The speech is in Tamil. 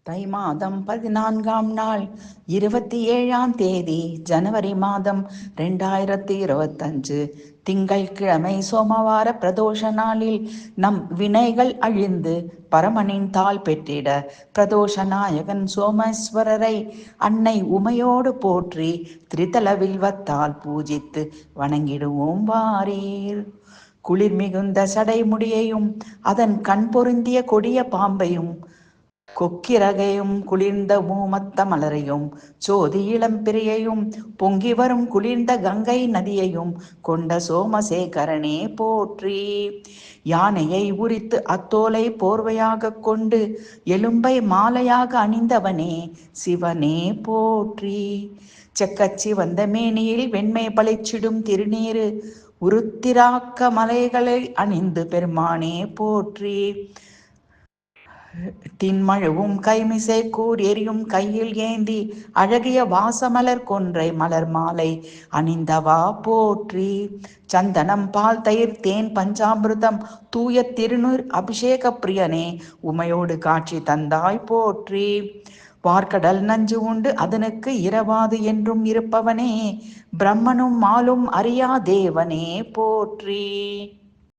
தை மாதம் 14ஆம் நாள் 27ஆம் தேதி ஜனவரி மாதம் 2025 திங்கள்கிழமை சோமவார பிரதோஷ நாளில் நம் வினைகள் அழிந்து பரமனின் தாள் பெற்றிட பிரதோஷ நாயகன் சோமேஸ்வரரை அன்னை உமையோடு போற்றி திரிதல வில்வத்தால் பூஜித்து வணங்கிடுவோம் வாரீர். குளிர் மிகுந்த சடைமுடியையும் அதன் கண் பொருந்திய கொடிய பாம்பையும் கொக்கிரகையும் குளிர்ந்த மூமத்த மலரையும் சோதி இளம்பிரியையும் பொங்கி வரும் குளிர்ந்த கங்கை நதியையும் கொண்ட சோமசேகரனே போற்றி. யானையை உரித்து அத்தோலை போர்வையாக கொண்டு எலும்பை மாலையாக அணிந்தவனே சிவனே போற்றி. செக்கச்சி வந்த மேனியில் வெண்மை பளிச்சிடும் திருநீரு உருத்திராக்க மலைகளை அணிந்து பெருமானே போற்றி. தின்மழுவும் கைமிசை கூர் எரியும் கையில் ஏந்தி அழகிய வாசமலர் கொன்றை மலர் மாலை அணிந்தவா போற்றி. சந்தனம் பால் தயிர் தேன் பஞ்சாமிர்தம் தூய திருநூர் அபிஷேக பிரியனே உமையோடு காட்சி தந்தாய் போற்றி. வார்க்கடல் நஞ்சு உண்டு அதனுக்கு இரவாது என்றும் இருப்பவனே பிரம்மனும் மாலும் அறியா தேவனே போற்றி.